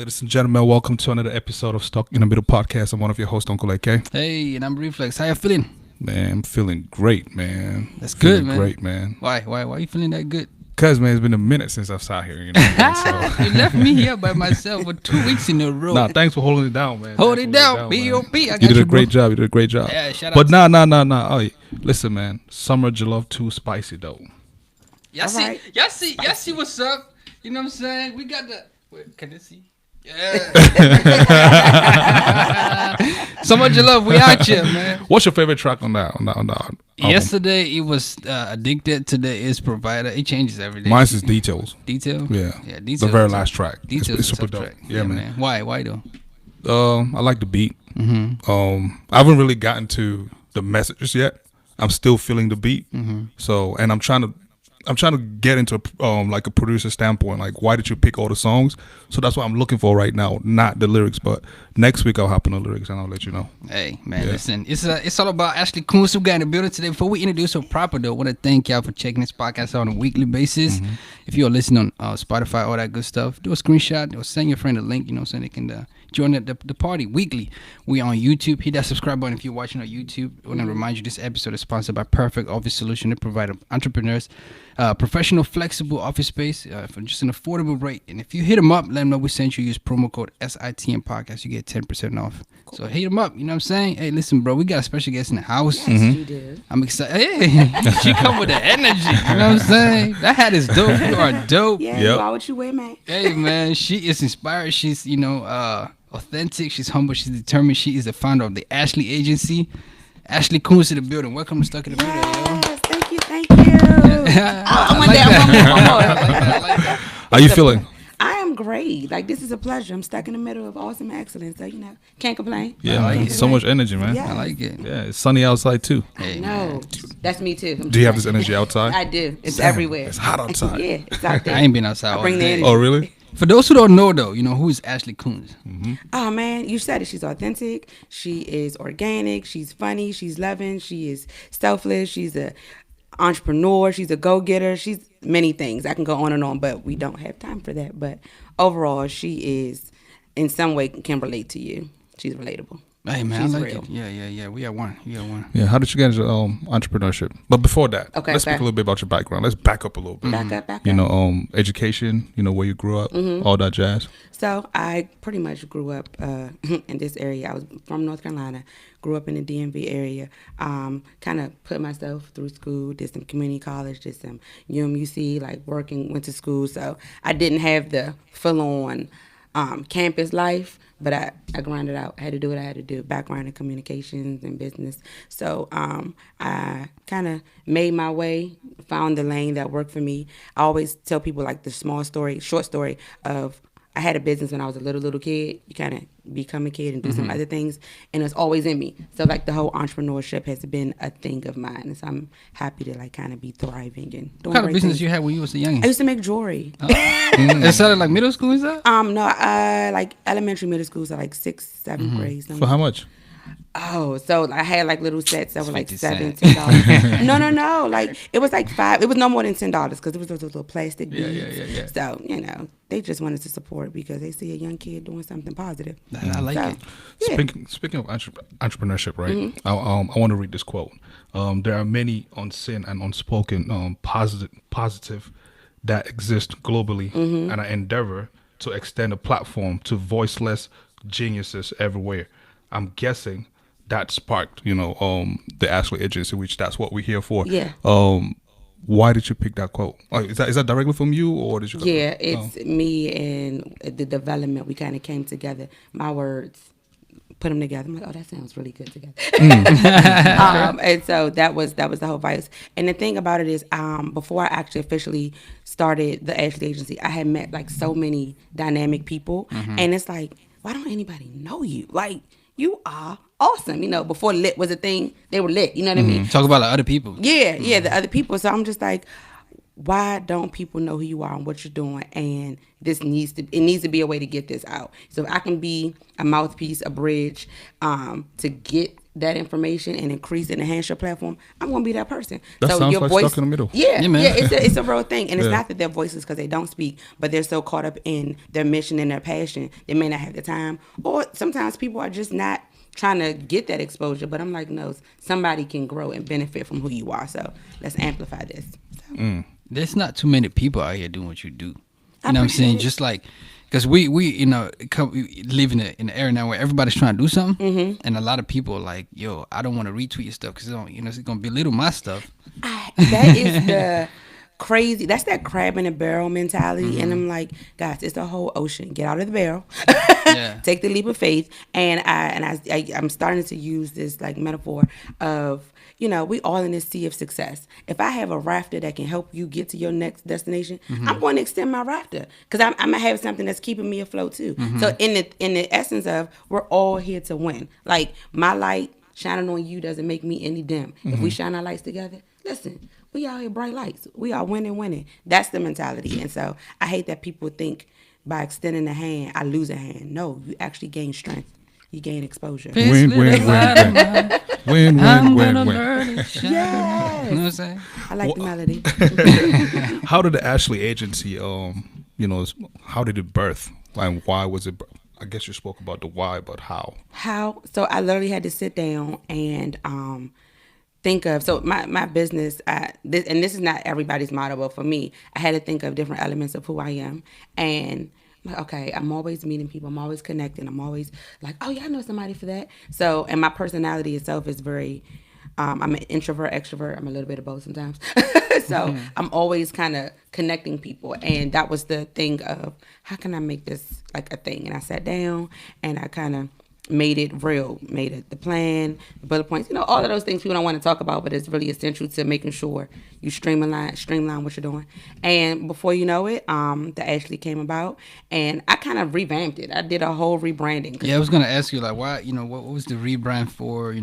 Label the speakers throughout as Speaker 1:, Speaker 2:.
Speaker 1: ladies and gentlemen, welcome to another episode of Stuck in the Middle podcast. I'm one of your hosts, Uncle AK.
Speaker 2: Hey, and I'm Reflex. How you feeling?
Speaker 1: Man, I'm feeling great, man.
Speaker 2: That's
Speaker 1: feeling
Speaker 2: good, man.
Speaker 1: Great, man.
Speaker 2: Why you feeling that good?
Speaker 1: Cause man, it's been a minute since I've sat here. You know, so.
Speaker 2: You left me here by myself for 2 weeks in a row.
Speaker 1: Nah, thanks for holding it down, man.
Speaker 2: Hold it down, B.O.P.
Speaker 1: You did a great job. You did a great job.
Speaker 2: Yeah, shout out.
Speaker 1: But nah. Oh, listen, man. Summer Jollof too spicy though.
Speaker 2: Y'all see what's up? You know what I'm saying? We got the. Wait, can they see? Yeah. So much love. We out here, man.
Speaker 1: What's your favorite track on that? On the album?
Speaker 2: Yesterday it was Addicted. Today is Provider. It changes every day.
Speaker 1: Mine's is Details.
Speaker 2: Detail.
Speaker 1: Yeah.
Speaker 2: Details.
Speaker 1: The very last track.
Speaker 2: Details.
Speaker 1: It's super dope.
Speaker 2: Track.
Speaker 1: Yeah, man.
Speaker 2: Why though?
Speaker 1: I like the beat.
Speaker 2: Mm-hmm.
Speaker 1: I haven't really gotten to the messages yet. I'm still feeling the beat.
Speaker 2: Mm-hmm.
Speaker 1: So, and I'm trying to get into like a producer standpoint. Like, why did you pick all the songs? So that's what I'm looking for right now, not the lyrics. But next week I'll hop on the lyrics and I'll let you know.
Speaker 2: Hey man,
Speaker 1: Yeah.
Speaker 2: Listen, it's all about Ashley Coons who got in the building today. Before we introduce her proper though, I want to thank y'all for checking this podcast out on a weekly basis.
Speaker 1: Mm-hmm.
Speaker 2: If you're listening on Spotify, all that good stuff, do a screenshot or send your friend a link. You know, so they can join the party weekly. We on YouTube. Hit that subscribe button if you're watching on YouTube. I want to remind you this episode is sponsored by Perfect Office Solution. They provide entrepreneurs professional, flexible office space for just an affordable rate. And if you hit them up, let them know we sent you. Use promo code SITM podcast. You get 10% off. Cool. So hit them up. You know what I'm saying? Hey, listen, bro, we got a special guest in the house.
Speaker 3: Yes, you do.
Speaker 2: I'm excited. Hey, she come with the energy. You know what I'm saying? That hat is dope. You are dope.
Speaker 3: Yeah,
Speaker 1: Yep.
Speaker 3: why would you wear, man?
Speaker 2: Hey, man, she is inspired. She's, authentic. She's humble. She's determined. She is the founder of the Ashley Agency. Ashley Coons to the building. Welcome to Stuck in the Middle, yo.
Speaker 3: Yes, thank you. I want that.
Speaker 2: I like that.
Speaker 1: How you feeling?
Speaker 3: I am great. Like, this is a pleasure. I'm stuck in the middle of awesome excellence. So, can't complain.
Speaker 1: Yeah,
Speaker 2: I like
Speaker 1: man.
Speaker 2: it.
Speaker 1: So much energy, man.
Speaker 3: Yeah.
Speaker 2: I like it.
Speaker 1: Yeah, it's sunny outside too.
Speaker 2: Hey,
Speaker 3: No, that's me too.
Speaker 1: Do you have this energy outside?
Speaker 3: I do. It's
Speaker 1: Damn,
Speaker 3: everywhere.
Speaker 1: It's hot outside.
Speaker 3: Yeah, it's out there.
Speaker 2: I ain't been outside
Speaker 3: I
Speaker 2: all
Speaker 3: bring the
Speaker 2: day.
Speaker 3: energy.
Speaker 1: Oh, really?
Speaker 2: For those who don't know, though, who is Ashley Coons?
Speaker 3: Oh man, you said it. She's authentic. She is organic. She's funny. She's loving. She is selfless. She's a entrepreneur. She's a go-getter. She's many things. I can go on and on, but we don't have time for that. But overall, she is in some way can relate to you. She's relatable.
Speaker 2: Hey, man,
Speaker 3: She's
Speaker 2: I like
Speaker 3: real.
Speaker 2: it. Yeah. We are one.
Speaker 1: Yeah. How did you get into entrepreneurship? But before that,
Speaker 3: Okay,
Speaker 1: let's speak a
Speaker 3: back.
Speaker 1: little bit about your background. Let's back up a little bit.
Speaker 3: Back up.
Speaker 1: You know, education. You know, where you grew up, all that jazz.
Speaker 3: So I pretty much grew up in this area. I was from North Carolina, grew up in the DMV area, kind of put myself through school, did some community college, did some UMUC, like working, went to school. So I didn't have the full-on campus life, but I grinded out. I had to do what I had to do, background in communications and business. So I kind of made my way, found the lane that worked for me. I always tell people like the short story of I had a business when I was a little kid. You kind of become a kid and do some other things, and it's always in me. So like the whole entrepreneurship has been a thing of mine, and so I'm happy to like kind of be thriving and doing
Speaker 2: What kind of
Speaker 3: great
Speaker 2: business
Speaker 3: things.
Speaker 2: you had when you was a
Speaker 3: I
Speaker 2: youngin'?
Speaker 3: used to make jewelry.
Speaker 2: It sounded like middle school, is that?
Speaker 3: No, like elementary, middle school, so like 6th, 7th grade.
Speaker 1: For how much?
Speaker 3: Oh, so I had like little sets that were like
Speaker 2: 50
Speaker 3: $7,
Speaker 2: cents.
Speaker 3: $10. No. Like it was like $5. It was no more than $10 because it was those little plastic beads.
Speaker 2: Yeah.
Speaker 3: So they just wanted to support because they see a young kid doing something positive.
Speaker 2: I like
Speaker 3: So,
Speaker 2: it.
Speaker 3: yeah.
Speaker 1: Speaking of entrepreneurship, right? I want to read this quote. There are many unseen and unspoken positive that exist globally, and I endeavor to extend a platform to voiceless geniuses everywhere. I'm guessing that sparked, the Ashley Agency, which that's what we're here for.
Speaker 3: Yeah.
Speaker 1: Why did you pick that quote? Is that directly from you, or did you?
Speaker 3: Yeah, it's me and the development. We kind of came together. My words, put them together. I'm like, oh, that sounds really good together. And so that was the whole vice. And the thing about it is, before I actually officially started the Ashley Agency, I had met like so many dynamic people, and it's like, why don't anybody know you? Like, you are awesome. Before lit was a thing, they were lit. You know what I mean?
Speaker 2: Talk about like other people.
Speaker 3: Yeah, the other people. So I'm just like, why don't people know who you are and what you're doing? And it needs to be a way to get this out. So if I can be a mouthpiece, a bridge, to get that information and increase and enhance your platform, I'm gonna be that person.
Speaker 1: That
Speaker 3: so
Speaker 1: sounds
Speaker 3: your
Speaker 1: like
Speaker 3: voice,
Speaker 1: stuck in the middle.
Speaker 3: Yeah,
Speaker 2: Yeah, man.
Speaker 3: yeah, it's a real thing, and it's
Speaker 1: Yeah.
Speaker 3: not that their voices because they don't speak, but they're so caught up in their mission and their passion, they may not have the time, or sometimes people are just not trying to get that exposure. But I'm like, no, somebody can grow and benefit from who you are. So let's amplify this. So,
Speaker 2: There's not too many people out here doing what you do. You
Speaker 3: I
Speaker 2: know what I'm
Speaker 3: appreciate
Speaker 2: saying?
Speaker 3: it.
Speaker 2: Just like, because we we live in an era now where everybody's trying to do something, and a lot of people are like, yo, I don't want to retweet your stuff because it's gonna belittle my stuff.
Speaker 3: that is the crazy. That's that crab in a barrel mentality, and I'm like, guys, it's a whole ocean. Get out of the barrel.
Speaker 2: Yeah.
Speaker 3: Take the leap of faith. And I'm starting to use this like metaphor of, we all in this sea of success. If I have a rafter that can help you get to your next destination, I'm going to extend my rafter because I'm gonna have something that's keeping me afloat too. So in the essence of, we're all here to win. Like, my light shining on you doesn't make me any dim. If we shine our lights together, listen, we out here bright lights. We are winning. That's the mentality. And so I hate that people think by extending a hand, I lose a hand. No, you actually gain strength. You gain exposure.
Speaker 1: Win, win, win, win. Win,
Speaker 2: I'm
Speaker 1: win,
Speaker 2: gonna
Speaker 1: win, win.
Speaker 2: learn to shine.
Speaker 3: Yes.
Speaker 2: You know what I'm saying?
Speaker 3: I like the melody.
Speaker 1: How did the Ashley agency, how did it birth? And why was it? I guess you spoke about the why, but how?
Speaker 3: So I literally had to sit down and think of, so my business, and this is not everybody's motto, but for me, I had to think of different elements of who I am. And I'm like, okay, I'm always meeting people, I'm always connecting, I'm always like, oh yeah, I know somebody for that. So, and my personality itself is very, I'm an introvert, extrovert, I'm a little bit of both sometimes. So I'm always kind of connecting people. And that was the thing of, how can I make this like a thing? And I sat down and I kind of made it real, made it the plan, the bullet points, all of those things people don't want to talk about, but it's really essential to making sure you streamline what you're doing. And before you know it, the Ashley came about, and I kind of revamped it. I did a whole rebranding.
Speaker 2: Yeah, I was gonna ask you like, why? What was the rebrand for?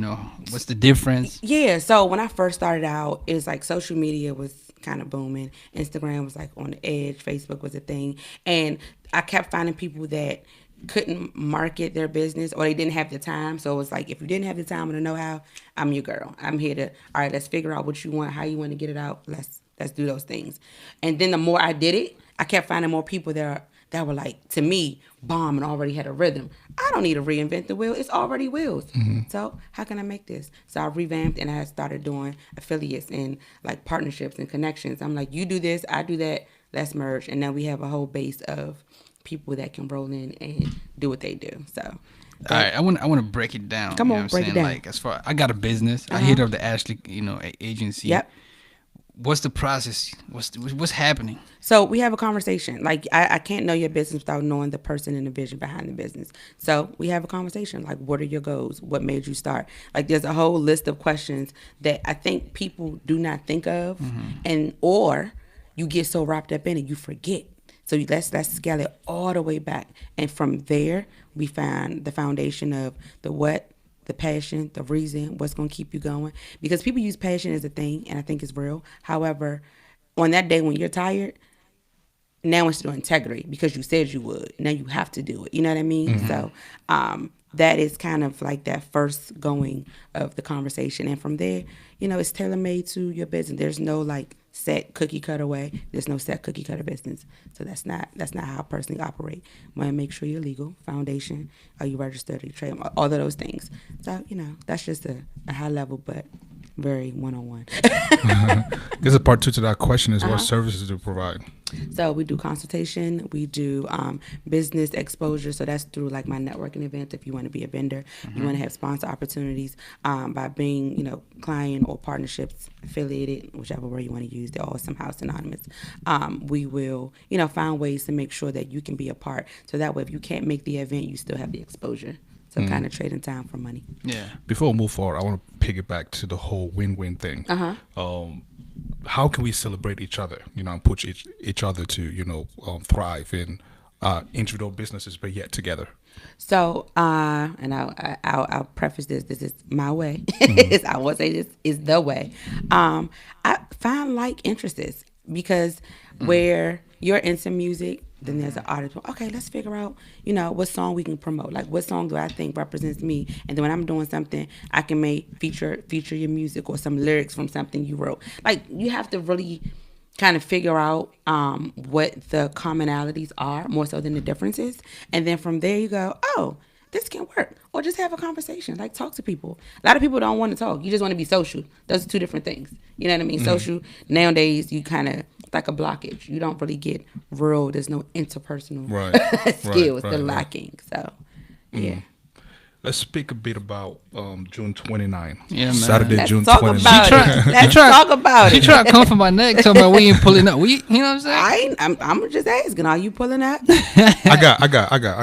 Speaker 2: What's the difference?
Speaker 3: Yeah, so when I first started out, it was like social media was kind of booming. Instagram was like on the edge. Facebook was a thing. And I kept finding people that couldn't market their business, or they didn't have the time. So it was like, if you didn't have the time or the know-how, I'm your girl. I'm here to, all right, let's figure out what you want, how you want to get it out. Let's do those things. And then the more I did it, I kept finding more people that were like, to me, bomb and already had a rhythm. I don't need to reinvent the wheel. It's already wheels. So how can I make this? So I revamped, and I started doing affiliates and like partnerships and connections. I'm like, you do this, I do that, let's merge. And then we have a whole base of people that can roll in and do what they do. So
Speaker 2: all right, I want to break it down.
Speaker 3: Come
Speaker 2: you know
Speaker 3: on,
Speaker 2: what I'm
Speaker 3: break it
Speaker 2: saying?
Speaker 3: down.
Speaker 2: Like, as far I got a business, I hit up the Ashley, agency.
Speaker 3: Yep.
Speaker 2: What's the process? What's happening?
Speaker 3: So we have a conversation. Like, I can't know your business without knowing the person and the vision behind the business. So we have a conversation. Like, what are your goals? What made you start? Like, there's a whole list of questions that I think people do not think of, or you get so wrapped up in it, you forget. So let's scale it all the way back. And from there, we find the foundation of the what, the passion, the reason, what's going to keep you going. Because people use passion as a thing, and I think it's real. However, on that day when you're tired, now it's your integrity because you said you would. Now you have to do it. You know what I mean? So that is kind of like that first going of the conversation. And from there, it's tailor-made to your business. There's no like set cookie cutter way. There's no set cookie cutter business. So that's not how I personally operate. I want to make sure you're legal, foundation, are you registered, are you trademark, all of those things. So, that's just a high level, but very one-on-one.
Speaker 1: There's a part two to that question is what services do you provide?
Speaker 3: So we do consultation, we do business exposure. So that's through like my networking events. If you want to be a vendor, you want to have sponsor opportunities by being, client or partnerships affiliated, whichever word you want to use. They're all somehow synonymous. We will, find ways to make sure that you can be a part. So that way, if you can't make the event, you still have the exposure. So kind of trading time for money.
Speaker 2: Yeah.
Speaker 1: Before we move forward, I want to piggyback to the whole win-win thing. How can we celebrate each other, and push each other to, thrive in individual businesses, but yet together?
Speaker 3: So, and I'll preface this. This is my way. I won't say this is the way. I find like interests because where you're into music, Then there's an artist. Okay, let's figure out, what song we can promote. Like, what song do I think represents me? And then when I'm doing something, I can feature your music or some lyrics from something you wrote. Like, you have to really kind of figure out what the commonalities are more so than the differences. And then from there you go, oh, this can work. Or just have a conversation. Like, talk to people. A lot of people don't want to talk. You just want to be social. Those are two different things. You know what I mean? Social, nowadays, you kind of, like a blockage. You don't really get real. There's no interpersonal skills. They're lacking. So, yeah.
Speaker 1: Let's speak a bit about June 29.
Speaker 2: Yeah, man.
Speaker 1: Saturday,
Speaker 3: Let's
Speaker 1: June
Speaker 3: talk
Speaker 1: 29.
Speaker 3: about it. Let's talk about
Speaker 2: She
Speaker 3: it.
Speaker 2: tried to come for my neck, talking about we ain't pulling up. You know what I'm saying?
Speaker 3: I'm just asking. Are you pulling up?
Speaker 1: I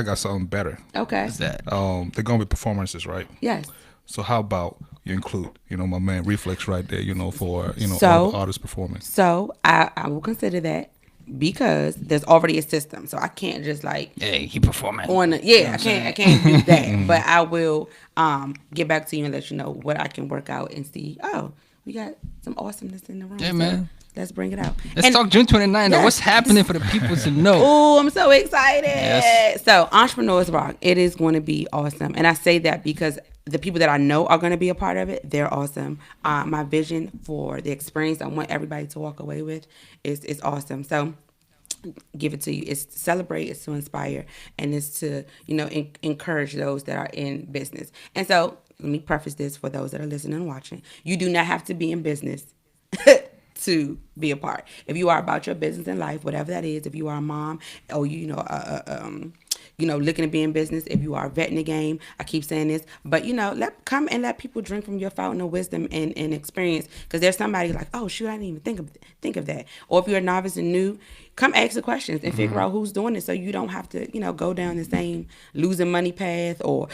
Speaker 1: got something better.
Speaker 3: Okay.
Speaker 2: What's that?
Speaker 1: They're gonna be performances, right?
Speaker 3: Yes.
Speaker 1: So how about you include, my man Reflex right there, for
Speaker 3: So-
Speaker 1: all the artists performing.
Speaker 3: So I will consider that because there's already a system. So I can't just like
Speaker 2: Hey, he performing.
Speaker 3: I can't do that. But I will get back to you and let you know what I can work out and see. Oh, we got some awesomeness in the room.
Speaker 2: Yeah,
Speaker 3: So
Speaker 2: man.
Speaker 3: let's bring it out.
Speaker 2: Let's talk June 29. Though.
Speaker 3: Yes.
Speaker 2: What's happening for the people to know?
Speaker 3: Oh, I'm so excited.
Speaker 2: Yes.
Speaker 3: So, Entrepreneurs Rock, it is going to be awesome. And I say that because the people that I know are going to be a part of it, they're awesome. My vision for the experience I want everybody to walk away with is awesome. So, give it to you. It's to celebrate, it's to inspire, and it's to, encourage those that are in business. And so, let me preface this for those that are listening and watching. You do not have to be in business to be a part. If you are about your business and life, whatever that is, if you are a mom or looking to be in business, if you are a vet in the game, I keep saying this, but come and let people drink from your fountain of wisdom and experience, because there's somebody like, oh shoot, I didn't even think of that. Or if you're a novice and new, come ask the questions and figure out who's doing it, so you don't have to go down the same losing money path or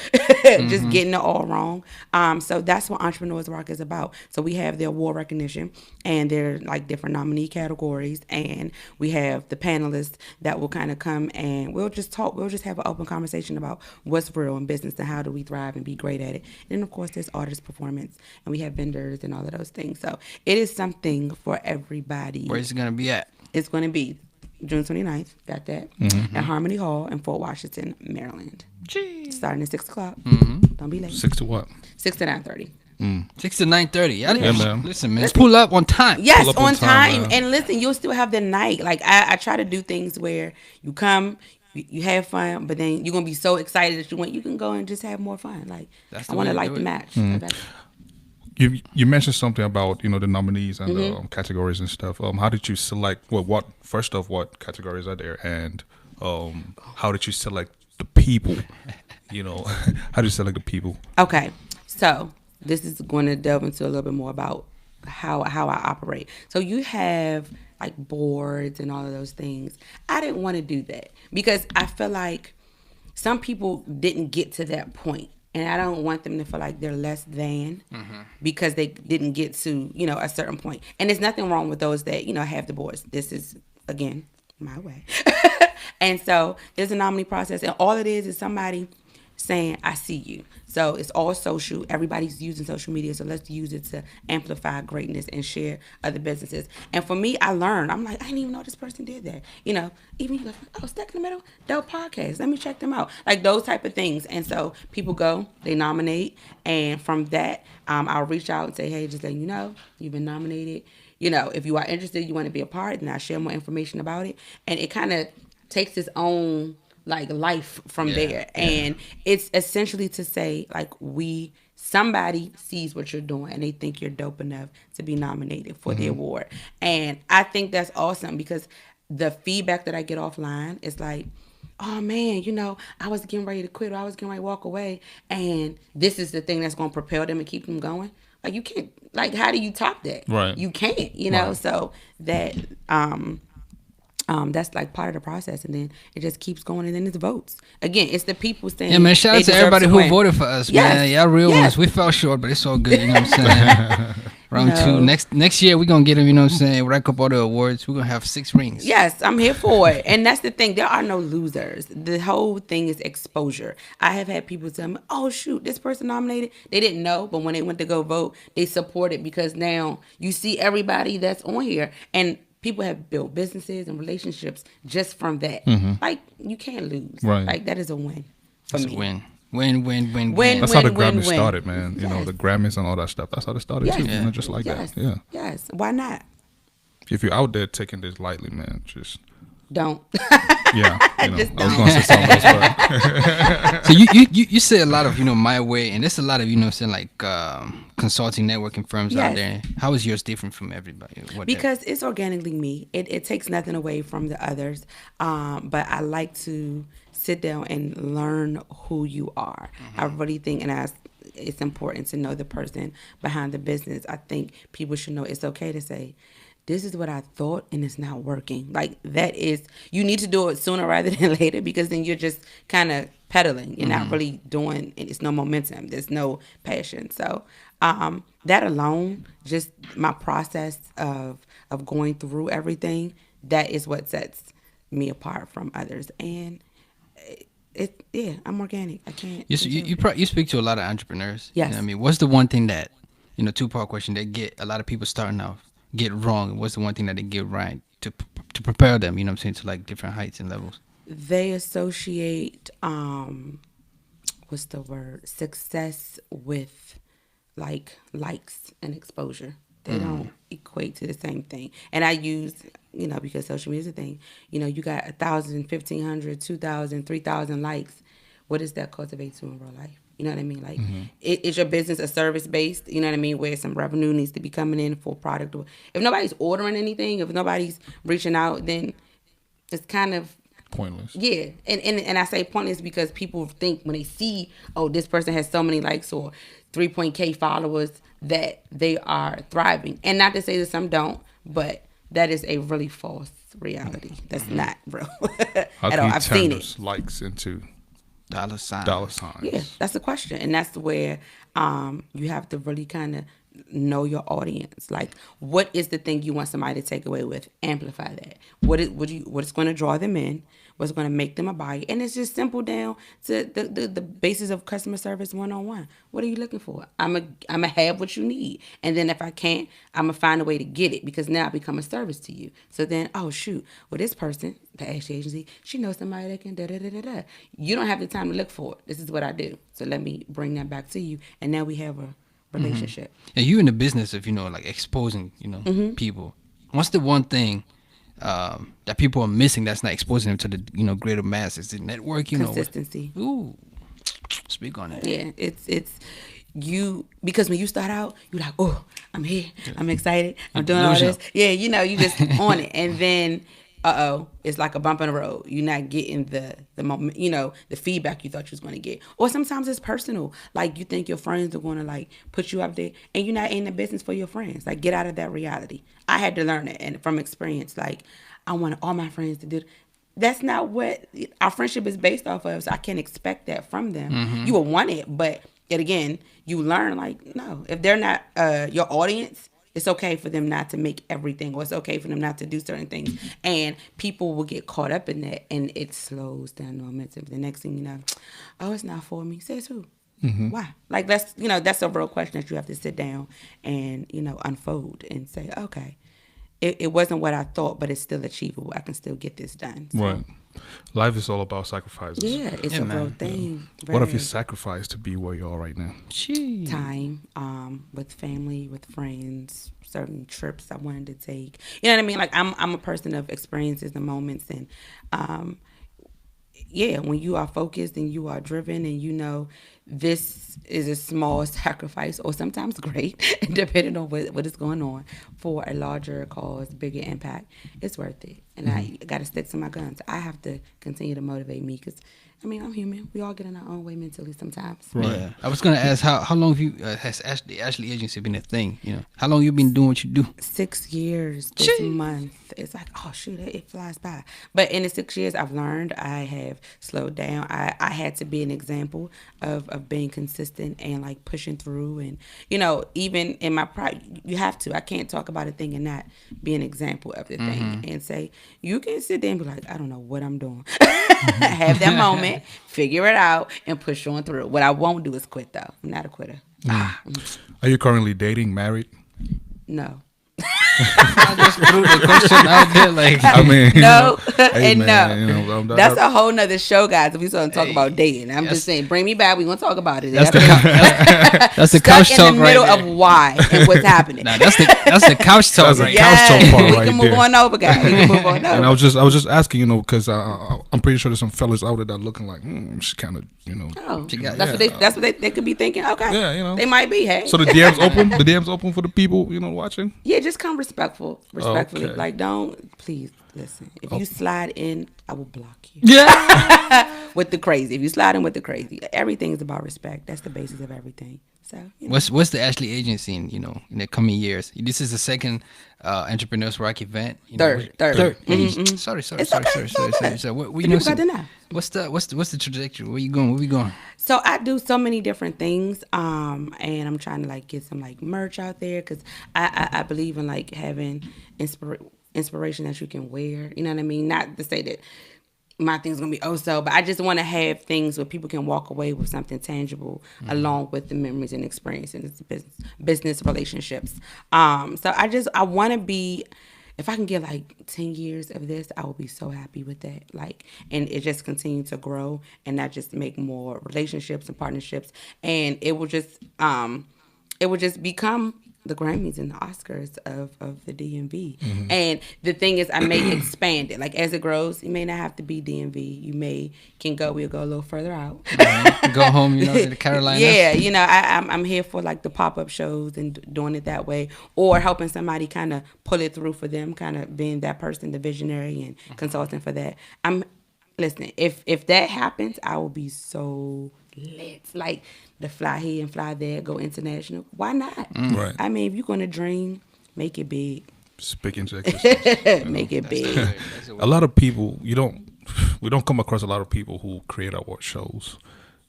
Speaker 3: just getting it all wrong. So that's what Entrepreneurs Rock is about. So we have the award recognition, and there are like different nominee categories, and we have the panelists that will kind of come and we'll just talk. We'll just have an open conversation about what's real in business and how do we thrive and be great at it. And then of course there's artist performance, and we have vendors and all of those things. So it is something for everybody.
Speaker 2: Where's it going to be at?
Speaker 3: It's going to be June 29th, got that, at Harmony Hall in Fort Washington, Maryland.
Speaker 2: Jeez.
Speaker 3: Starting at 6 o'clock. Don't be late.
Speaker 1: 6 to what?
Speaker 3: 6 to 9:30.
Speaker 2: 6 to 9:30.
Speaker 1: Yeah, man.
Speaker 2: Listen, man. Pull up on time.
Speaker 3: Yes,
Speaker 1: Pull up
Speaker 3: on
Speaker 1: on time,
Speaker 3: time.
Speaker 1: man.
Speaker 3: And listen, you'll still have the night. Like, I try to do things where you come, you have fun, but then you're going to be so excited that you can go and just have more fun. Like,
Speaker 2: That's the
Speaker 3: I want
Speaker 2: way
Speaker 3: to
Speaker 2: to
Speaker 3: like
Speaker 2: do
Speaker 3: the
Speaker 2: it.
Speaker 3: match. That's-
Speaker 1: You mentioned something about the nominees and the categories and stuff. How did you select? Well, what categories are there, and how did you select the people? How do you select the people?
Speaker 3: Okay, so this is going to delve into a little bit more about how I operate. So you have like boards and all of those things. I didn't want to do that because I feel like some people didn't get to that point. And I don't want them to feel like they're less than because they didn't get to, a certain point. And there's nothing wrong with those that, have the boards. This is, again, my way. And so there's a nominee process. And all it is somebody saying, I see you. So it's all social. Everybody's using social media. So let's use it to amplify greatness and share other businesses. And for me, I learned. I'm like, I didn't even know this person did that. Even you go, Stuck in the Middle, dope podcast. Let me check them out. Like those type of things. And so people go, they nominate. And from that, I'll reach out and say, hey, just letting you know, you've been nominated. If you are interested, you want to be a part, then I'll share more information about it. And it kind of takes its own life from there. And it's essentially to say somebody sees what you're doing and they think you're dope enough to be nominated for the award. And I think that's awesome because the feedback that I get offline is like, oh man, I was getting ready to quit or I was getting ready to walk away, and this is the thing that's going to propel them and keep them going. Like you can't, how do you top that?
Speaker 1: Right.
Speaker 3: You can't,
Speaker 1: Right.
Speaker 3: So that that's part of the process, and then it just keeps going, and then it's votes. Again, it's the people saying.
Speaker 2: Yeah, man. Shout out
Speaker 3: they
Speaker 2: to
Speaker 3: deserve
Speaker 2: everybody
Speaker 3: to
Speaker 2: who
Speaker 3: win.
Speaker 2: voted for us,
Speaker 3: Yes.
Speaker 2: man. Y'all real
Speaker 3: Yes.
Speaker 2: ones. We fell short, but it's all good. You know what I'm saying? Round
Speaker 3: No.
Speaker 2: 2. Next year, we're going to get them, you know what I'm saying? Rack up all the awards. We're going to have 6 rings.
Speaker 3: Yes, I'm here for it. And that's the thing. There are no losers. The whole thing is exposure. I have had people tell me, oh, shoot, this person nominated. They didn't know, but when they went to go vote, they supported because now you see everybody that's on here. And people have built businesses and relationships just from that. Like, you can't lose.
Speaker 1: Right.
Speaker 3: Like, that is a win for
Speaker 2: It's
Speaker 3: me.
Speaker 2: a win. Win, win, win,
Speaker 3: Win,
Speaker 2: win.
Speaker 1: That's how the
Speaker 3: win,
Speaker 1: Grammys
Speaker 3: win.
Speaker 1: started, man. You know,
Speaker 3: Yes.
Speaker 1: the Grammys and all that stuff. That's how they started
Speaker 3: Yes.
Speaker 1: too.
Speaker 2: Yeah.
Speaker 1: Just like
Speaker 3: Yes.
Speaker 1: that. Yeah.
Speaker 3: Yes. Why not?
Speaker 1: If you're out there taking this lightly, man, just
Speaker 3: Don't.
Speaker 1: yeah. You know,
Speaker 3: Just
Speaker 1: I was gonna say something else, but
Speaker 2: So you say a lot of My Way, and there's a lot of saying like consulting networking firms out
Speaker 3: Yes.
Speaker 2: there. How is yours different from everybody?
Speaker 3: Because it's organically me. It takes nothing away from the others. But I like to sit down and learn who you are. I really think, and it's important to know the person behind the business. I think people should know it's okay to say, this is what I thought and it's not working. Like, that is, you need to do it sooner rather than later, because then you're just kind of pedaling. You're not really doing, it's no momentum. There's no passion. So that alone, just my process of going through everything, that is what sets me apart from others. And I'm organic. I can't.
Speaker 2: You speak to a lot of entrepreneurs.
Speaker 3: Yes.
Speaker 2: You know what I mean, what's the one thing that two-part question that get a lot of people starting off get wrong? What's the one thing that they get right to prepare them? You know what I'm saying, to like different heights and levels.
Speaker 3: They associate what's the word, success with like likes and exposure. They don't equate to the same thing. And I use, because social media is a thing, you got 1,000, 1,500, 2,000, 3,000 likes. What does that cultivate to in real life? You know what I mean? Like, is your business a service based? You know what I mean? Where some revenue needs to be coming in for a product. If nobody's ordering anything, if nobody's reaching out, then it's kind of
Speaker 1: pointless.
Speaker 3: Yeah, and I say pointless because people think when they see, oh, this person has so many likes or 3.k followers, that they are thriving. And not to say that some don't, but that is a really false reality. That's not real
Speaker 1: How
Speaker 3: at
Speaker 1: can
Speaker 3: all.
Speaker 1: you
Speaker 3: I've
Speaker 1: turn
Speaker 3: seen
Speaker 1: those
Speaker 3: it.
Speaker 1: likes into
Speaker 2: Dollar signs.
Speaker 1: dollar signs?
Speaker 3: Yeah, that's the question, and that's where you have to really kind of know your audience. Like, what is the thing you want somebody to take away with? Amplify that. What's going to draw them in? What's going to make them a buyer? And it's just simple down to the basis of customer service 101. What are you looking for? I'm a have what you need, and then if I can't, I'm gonna find a way to get it, because now I become a service to you. So then, oh shoot, well, this person, the Ashley agency, she knows somebody that can da da da da da. You don't have the time to look for it. This is what I do. So let me bring that back to you, and now we have a relationship.
Speaker 2: And you in the business of like exposing people. What's the one thing that people are missing that's not exposing them to the greater mass? Is it networking?
Speaker 3: Consistency.
Speaker 2: Ooh, speak on that.
Speaker 3: Yeah, it's you, because when you start out, you're like, oh, I'm here, I'm excited, I'm doing all this. Yeah, you just on it, and then it's like a bump in the road. You're not getting the moment, the feedback you thought you was going to get. Or sometimes it's personal. Like, you think your friends are going to like put you up there, and you're not in the business for your friends. Like, get out of that reality. I had to learn it, and from experience, like, I want all my friends to do. That's not what our friendship is based off of. So I can't expect that from them. You will want it, but yet again, you learn, like, no, if they're not your audience, it's okay for them not to make everything, or it's okay for them not to do certain things. And people will get caught up in that, and it slows down the momentum. The next thing you know, oh, it's not for me. Says who? Why? Like, that's a real question that you have to sit down and, unfold and say, okay, it wasn't what I thought, but it's still achievable. I can still get this done. So,
Speaker 1: Right. Life is all about sacrifices.
Speaker 3: yeah, it's a real thing.
Speaker 1: What have you
Speaker 3: Very.
Speaker 1: sacrificed to be where you are right now?
Speaker 3: Time with family, with friends, certain trips I wanted to take. You know what I mean? Like, I'm a person of experiences and moments, and when you are focused and you are driven, and this is a small sacrifice, or sometimes great, depending on what is going on, for a larger cause, bigger impact, it's worth it. And I got to stick to my guns. I have to continue to motivate me, because I'm human. We all get in our own way mentally sometimes.
Speaker 1: Right.
Speaker 2: Yeah, I was gonna ask how long have you has the Ashley Agency been a thing? How long you been doing what you do?
Speaker 3: 6 years this month. It's like, oh shoot, it flies by. But in the 6 years, I've learned. I have slowed down. I had to be an example of being consistent and like pushing through. And even in my pride, you have to. I can't talk about a thing and not be an example of the thing, and say, you can sit there and be like, I don't know what I'm doing. Have that moment, figure it out, and push on through. What I won't do is quit, though. I'm not a quitter.
Speaker 1: Are you currently dating, married?
Speaker 3: No.
Speaker 2: I just threw the question out there, like,
Speaker 1: I mean,
Speaker 3: No,
Speaker 1: hey,
Speaker 3: and
Speaker 1: man,
Speaker 3: no. That's a whole nother show, guys. If we start to talk about dating, I'm just saying, bring me back. We're gonna talk about it.
Speaker 2: that's the that's the
Speaker 3: Stuck
Speaker 2: couch
Speaker 3: in
Speaker 2: talk
Speaker 3: the
Speaker 2: right
Speaker 3: middle
Speaker 2: there.
Speaker 3: of why and what's happening.
Speaker 2: Nah, that's the couch talk
Speaker 1: That's the
Speaker 2: right
Speaker 1: couch
Speaker 2: there.
Speaker 1: talk part
Speaker 3: we
Speaker 1: right
Speaker 3: can move
Speaker 1: there.
Speaker 3: on over, guys. We can move on over.
Speaker 1: And I was just asking, because I'm pretty sure there's some fellas out there that are looking like, she kind of,
Speaker 3: Oh,
Speaker 2: She got-
Speaker 3: that's what they could be thinking. Okay,
Speaker 1: Yeah,
Speaker 3: they might be. Hey,
Speaker 1: So the DM's open. The DM's open for the people, watching.
Speaker 3: yeah, just come respectfully.
Speaker 1: Okay.
Speaker 3: Like, don't please listen. If you slide in, I will block you.
Speaker 2: Yeah.
Speaker 3: With the crazy, if you slide in with the crazy, everything's about respect. That's the basis of everything. So,
Speaker 2: What's the Ashley agency in the coming years? This is the second Entrepreneurs Rock event.
Speaker 3: Third.
Speaker 2: Hey, Sorry.
Speaker 3: It's okay, it's all good.
Speaker 2: So what
Speaker 3: The people got to know.
Speaker 2: what's the trajectory? Where you going? Where we going?
Speaker 3: So I do so many different things, and I'm trying to like get some like merch out there because I believe in like having inspiration that you can wear. You know what I mean? Not to say that my thing's gonna be but I just want to have things where people can walk away with something tangible along with the memories and experiences, business relationships. So I want to be. If I can get like 10 years of this, I will be so happy with that. Like, and it just continue to grow and not just make more relationships and partnerships. And it will just become the Grammys and the Oscars of the DMV.
Speaker 1: Mm-hmm.
Speaker 3: And the thing is, I may expand it. Like, as it grows, it may not have to be DMV. We'll go a little further out.
Speaker 2: Go home, to the Carolinas.
Speaker 3: Yeah, I'm here for like the pop-up shows and doing it that way, or helping somebody kind of pull it through for them, kind of being that person, the visionary and consulting for that. Listen, if that happens, I will be so lit. Like, the fly here and fly there, go international. Why not?
Speaker 1: Right.
Speaker 3: I mean, if you're gonna dream, make it big.
Speaker 1: Speak into existence.
Speaker 3: Make it big.
Speaker 1: A lot of people, we don't come across a lot of people who create award shows.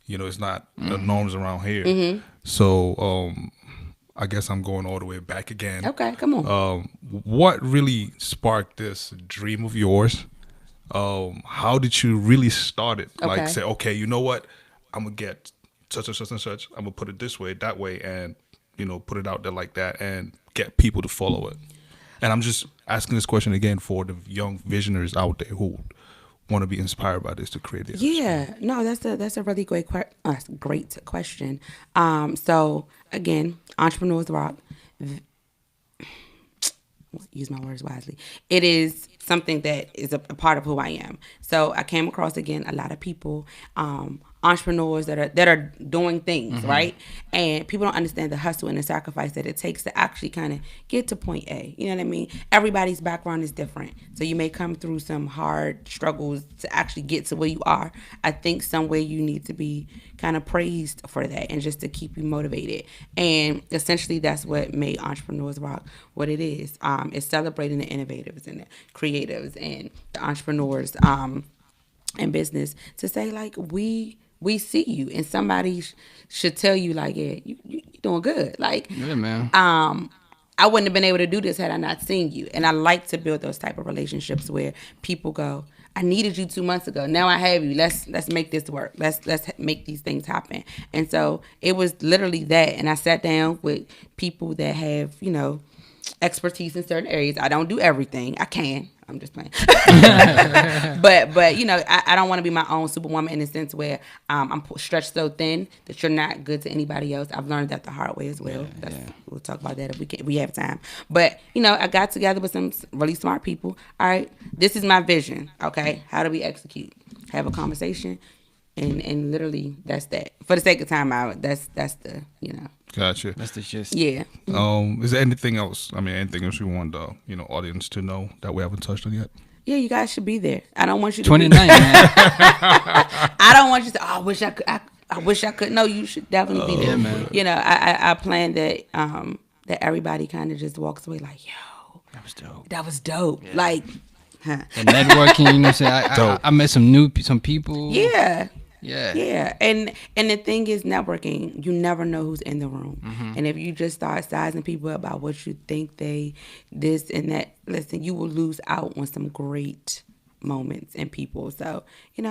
Speaker 1: It's not the norms around here. So I guess I'm going all the way back again.
Speaker 3: Okay, come on.
Speaker 1: What really sparked this dream of yours? How did you really start it?
Speaker 3: Okay.
Speaker 1: Like, say, okay, you know what? I'm gonna get such and such and such. I'm gonna put it this way, that way, and put it out there like that, and get people to follow it. And I'm just asking this question again for the young visionaries out there who want to be inspired by this to create it.
Speaker 3: Yeah, no, that's a really great question. So again, Entrepreneurs Rock. Use my words wisely. It is something that is a part of who I am. So I came across again a lot of people, entrepreneurs that are doing things, right? And people don't understand the hustle and the sacrifice that it takes to actually kind of get to point A. You know what I mean? Everybody's background is different. So you may come through some hard struggles to actually get to where you are. I think somewhere you need to be kind of praised for that and just to keep you motivated. And essentially that's what made Entrepreneurs Rock what it is. It's celebrating the innovators and the creatives and the entrepreneurs in business to say, like, we see you, and somebody should tell you, like, yeah, you doing good. Like,
Speaker 2: Yeah, man.
Speaker 3: I wouldn't have been able to do this had I not seen you. And I like to build those type of relationships where people go, I needed you 2 months ago. Now I have you. Let's make this work. Let's make these things happen. And so it was literally that. And I sat down with people that have, expertise in certain areas. I don't do everything. I can. I'm just playing. but I don't want to be my own superwoman in the sense where I'm stretched so thin that you're not good to anybody else. I've learned that the hard way as well. We'll talk about that if we have time. But I got together with some really smart people. All right, this is my vision. Okay, how do we execute? Have a conversation, and literally that's that. For the sake of time, that's the
Speaker 1: Gotcha.
Speaker 2: That's the gist.
Speaker 3: Yeah.
Speaker 1: Is there anything else? Anything else you want the audience to know that we haven't touched on yet?
Speaker 3: Yeah, you guys should be there. I don't want you to
Speaker 2: 29, man.
Speaker 3: I don't want you to. Oh, I wish I could. I wish I could. No, you should definitely be there.
Speaker 2: Yeah, man.
Speaker 3: I plan that that everybody kind of just walks away like, yo,
Speaker 2: That was dope.
Speaker 3: that was dope. Yeah. Like, huh.
Speaker 2: The networking, what I'm saying? I met some people.
Speaker 3: Yeah.
Speaker 2: Yeah.
Speaker 3: Yeah. And the thing is, networking, you never know who's in the room. And if you just start sizing people up about what you think this and that, listen, you will lose out on some great moments and people. So,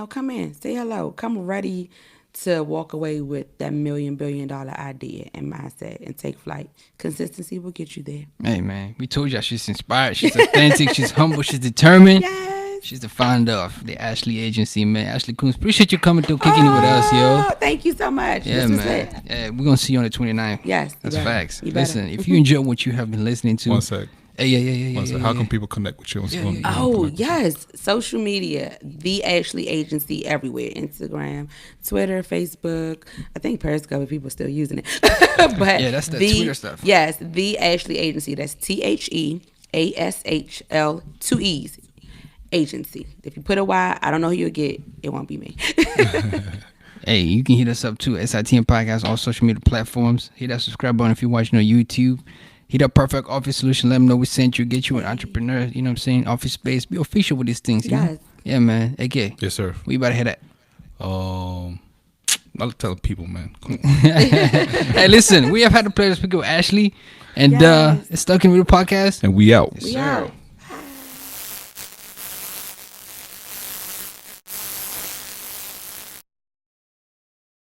Speaker 3: come in, say hello, come ready to walk away with that $1 billion idea and mindset and take flight. Consistency will get you there.
Speaker 2: Hey, man, we told y'all she's inspired. She's authentic. She's humble. She's determined.
Speaker 3: Yes.
Speaker 2: She's the founder of the Ashley Agency, man. Ashley Coons, appreciate you coming through, kicking it with us, yo.
Speaker 3: Thank you so much.
Speaker 2: Yeah,
Speaker 3: This was
Speaker 2: man.
Speaker 3: it.
Speaker 2: Yeah, we're going to see you on the 29th.
Speaker 3: Yes.
Speaker 2: That's
Speaker 3: you better.
Speaker 2: facts.
Speaker 3: You better.
Speaker 2: Listen, if you enjoy what you have been listening to.
Speaker 1: One sec.
Speaker 2: Hey, yeah.
Speaker 1: One sec. How can people connect with you?
Speaker 3: Oh, yes. Social media, The Ashley Agency, everywhere. Instagram, Twitter, Facebook. I think Periscope, people are still using it. But
Speaker 2: yeah, that's the Twitter stuff.
Speaker 3: Yes, The Ashley Agency. That's TheAshl, 2 E's. Agency. If you put a Y, I don't know who you'll get. It won't be me.
Speaker 2: Hey, you can hit us up too. SITM Podcast, all social media platforms. Hit that subscribe button if you're watching on YouTube. Hit up Perfect Office Solution. Let them know we sent you. Get you an entrepreneur. You know what I'm saying? Office space. Be official with these things. You know? Yeah, man. AK.
Speaker 1: Yes, sir.
Speaker 2: We about to hit that.
Speaker 1: I'll tell people, man. Come on.
Speaker 2: Hey, listen. We have had the pleasure of speaking with Ashley. And
Speaker 3: Yes.
Speaker 2: it's Stuck in Real Podcast.
Speaker 1: And we out.
Speaker 3: We out.